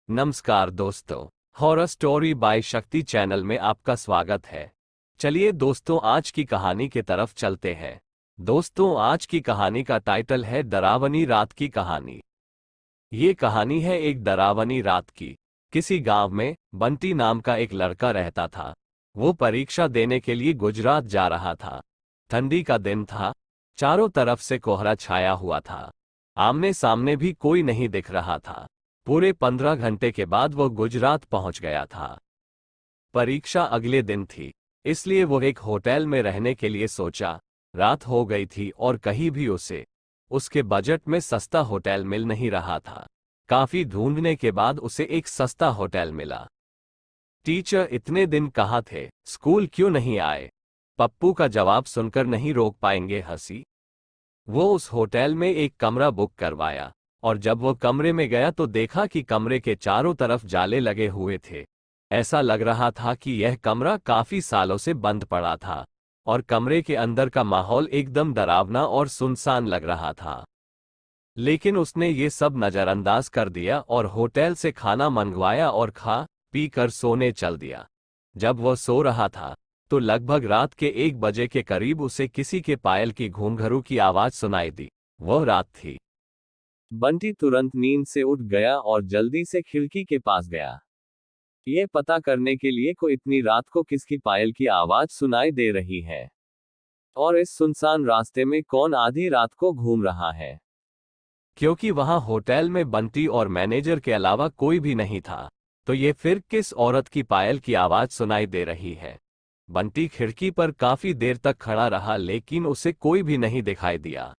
नमस्कार दोस्तों, horror story by शक्ति चैनल में आपका स्वागत है। चलिए दोस्तों, आज की कहानी की तरफ चलते हैं। दोस्तों, आज की कहानी का टाइटल है डरावनी रात की कहानी। ये कहानी है एक डरावनी रात की। किसी गांव में बंटी नाम का एक लड़का रहता था। वो परीक्षा देने के लिए गुजरात जा रहा था। ठंडी का दिन था, चारों तरफ से कोहरा छाया हुआ था। आमने सामने भी कोई नहीं दिख रहा था। पूरे 15 घंटे के बाद वो गुजरात पहुंच गया था। परीक्षा अगले दिन थी, इसलिए वो एक होटल में रहने के लिए सोचा। रात हो गई थी और कहीं भी उसके बजट में सस्ता होटल मिल नहीं रहा था। काफी ढूंढने के बाद उसे एक सस्ता होटल मिला। टीचर इतने दिन कहाँ थे, स्कूल क्यों नहीं आए? पप्पू का जवाब सुनकर नहीं रोक पाएंगे हंसी। वो उस होटल में एक कमरा बुक करवाया और जब वो कमरे में गया तो देखा कि कमरे के चारों तरफ जाले लगे हुए थे। ऐसा लग रहा था कि यह कमरा काफी सालों से बंद पड़ा था और कमरे के अंदर का माहौल एकदम डरावना और सुनसान लग रहा था। लेकिन उसने ये सब नजरअंदाज कर दिया और होटल से खाना मंगवाया और खा पी कर सोने चल दिया। जब वह सो रहा था तो लगभग रात के 1 बजे के करीब उसे किसी के पायल की घूंघरू की आवाज सुनाई दी। वह रात थी। बंटी तुरंत नींद से उठ गया और जल्दी से खिड़की के पास गया, यह पता करने के लिए को इतनी रात को किसकी पायल की आवाज सुनाई दे रही है और इस सुनसान रास्ते में कौन आधी रात को घूम रहा है। क्योंकि वहां होटल में बंटी और मैनेजर के अलावा कोई भी नहीं था, तो ये फिर किस औरत की पायल की आवाज सुनाई दे रही है। बंटी खिड़की पर काफी देर तक खड़ा रहा लेकिन उसे कोई भी नहीं दिखाई दिया।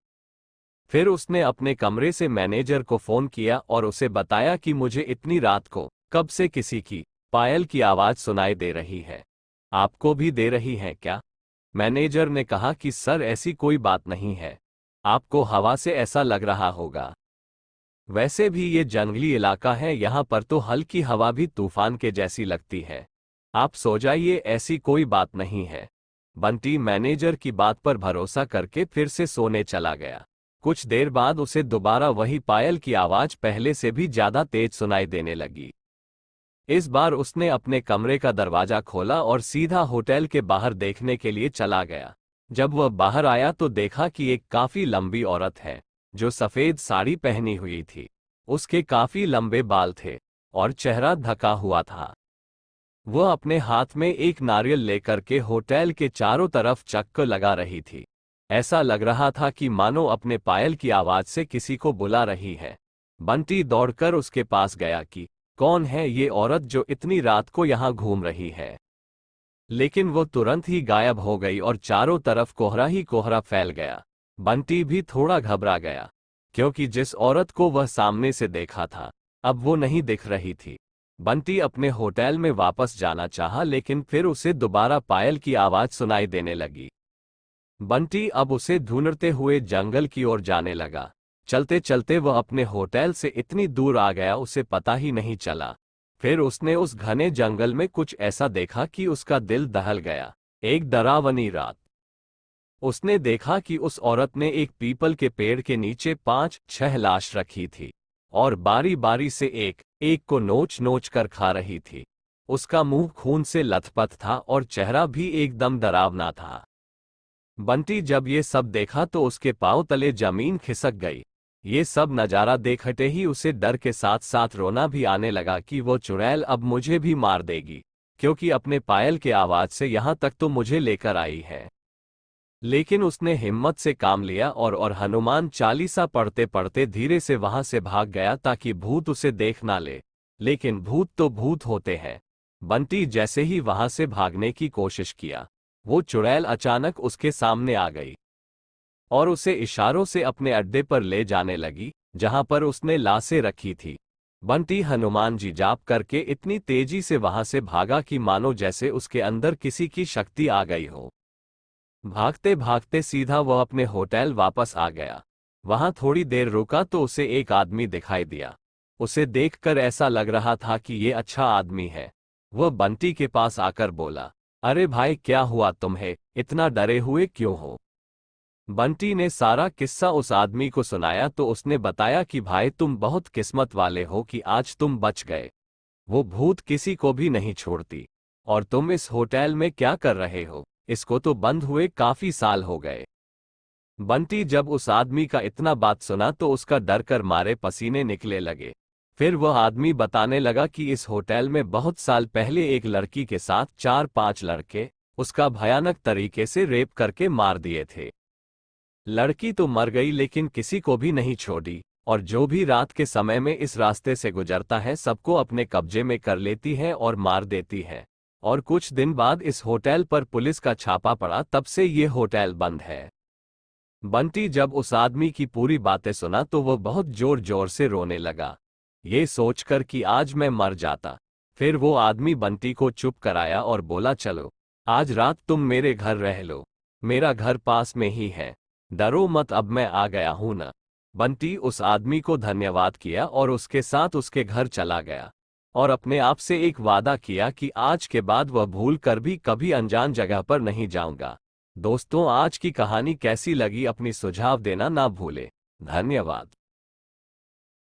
फिर उसने अपने कमरे से मैनेजर को फोन किया और उसे बताया कि मुझे इतनी रात को कब से किसी की पायल की आवाज सुनाई दे रही है। आपको भी दे रही है क्या? मैनेजर ने कहा कि सर ऐसी कोई बात नहीं है, आपको हवा से ऐसा लग रहा होगा। वैसे भी ये जंगली इलाका है, यहाँ पर तो हल्की हवा भी तूफान के जैसी लगती है। आप सो जाइए, ऐसी कोई बात नहीं है। बंटी मैनेजर की बात पर भरोसा करके फिर से सोने चला गया। कुछ देर बाद उसे दोबारा वही पायल की आवाज पहले से भी ज्यादा तेज सुनाई देने लगी। इस बार उसने अपने कमरे का दरवाजा खोला और सीधा होटल के बाहर देखने के लिए चला गया। जब वह बाहर आया तो देखा कि एक काफी लंबी औरत है जो सफेद साड़ी पहनी हुई थी। उसके काफी लंबे बाल थे और चेहरा ढका हुआ था। वह अपने हाथ में एक नारियल लेकर के होटल के चारों तरफ चक्कर लगा रही थी। ऐसा लग रहा था कि मानो अपने पायल की आवाज से किसी को बुला रही है। बंटी दौड़कर उसके पास गया कि कौन है ये औरत जो इतनी रात को यहाँ घूम रही है। लेकिन वो तुरंत ही गायब हो गई और चारों तरफ कोहरा ही कोहरा फैल गया। बंटी भी थोड़ा घबरा गया क्योंकि जिस औरत को वह सामने से देखा था अब वो नहीं दिख रही थी। बंटी अपने होटल में वापस जाना चाहा लेकिन फिर उसे दोबारा पायल की आवाज सुनाई देने लगी। बंटी अब उसे ढूंढते हुए जंगल की ओर जाने लगा। चलते चलते वह अपने होटल से इतनी दूर आ गया उसे पता ही नहीं चला। फिर उसने उस घने जंगल में कुछ ऐसा देखा कि उसका दिल दहल गया। एक डरावनी रात। उसने देखा कि उस औरत ने एक पीपल के पेड़ के नीचे 5-6 लाश रखी थी और बारी बारी से एक एक को नोच नोच कर खा रही थी। उसका मुंह खून से लथपथ था और चेहरा भी एकदम डरावना था। बंटी जब ये सब देखा तो उसके पांव तले जमीन खिसक गई। ये सब नजारा देखते ही उसे डर के साथ साथ रोना भी आने लगा कि वो चुड़ैल अब मुझे भी मार देगी, क्योंकि अपने पायल के आवाज से यहाँ तक तो मुझे लेकर आई है। लेकिन उसने हिम्मत से काम लिया और हनुमान चालीसा पढ़ते पढ़ते धीरे से वहां से भाग गया ताकि भूत उसे देख ना ले। लेकिन भूत तो भूत होते हैं। बंटी जैसे ही वहां से भागने की कोशिश किया, वो चुड़ैल अचानक उसके सामने आ गई और उसे इशारों से अपने अड्डे पर ले जाने लगी जहां पर उसने लाशें रखी थी। बंटी हनुमान जी जाप करके इतनी तेजी से वहां से भागा कि मानो जैसे उसके अंदर किसी की शक्ति आ गई हो। भागते भागते सीधा वह अपने होटल वापस आ गया। वहां थोड़ी देर रुका तो उसे एक आदमी दिखाई दिया। उसे देखकर ऐसा लग रहा था कि ये अच्छा आदमी है। वह बंटी के पास आकर बोला, अरे भाई क्या हुआ तुम्हें, इतना डरे हुए क्यों हो? बंटी ने सारा किस्सा उस आदमी को सुनाया तो उसने बताया कि भाई तुम बहुत किस्मत वाले हो कि आज तुम बच गए। वो भूत किसी को भी नहीं छोड़ती। और तुम इस होटल में क्या कर रहे हो? इसको तो बंद हुए काफी साल हो गए। बंटी जब उस आदमी का इतना बात सुना तो उसका डर कर मारे पसीने निकले लगे। फिर वह आदमी बताने लगा कि इस होटल में बहुत साल पहले एक लड़की के साथ 4-5 लड़के उसका भयानक तरीके से रेप करके मार दिए थे। लड़की तो मर गई लेकिन किसी को भी नहीं छोड़ी, और जो भी रात के समय में इस रास्ते से गुजरता है सबको अपने कब्जे में कर लेती है और मार देती है। और कुछ दिन बाद इस होटल पर पुलिस का छापा पड़ा, तब से ये होटल बंद है। बंटी जब उस आदमी की पूरी बातें सुना तो वह बहुत जोर जोर से रोने लगा, ये सोचकर कि आज मैं मर जाता। फिर वो आदमी बंटी को चुप कराया और बोला, चलो आज रात तुम मेरे घर रह लो, मेरा घर पास में ही है, डरो मत, अब मैं आ गया हूं ना। बंटी उस आदमी को धन्यवाद किया और उसके साथ उसके घर चला गया, और अपने आप से एक वादा किया कि आज के बाद वह भूल कर भी कभी अनजान जगह पर नहीं जाऊंगा। दोस्तों, आज की कहानी कैसी लगी अपनी सुझाव देना ना भूले। धन्यवाद।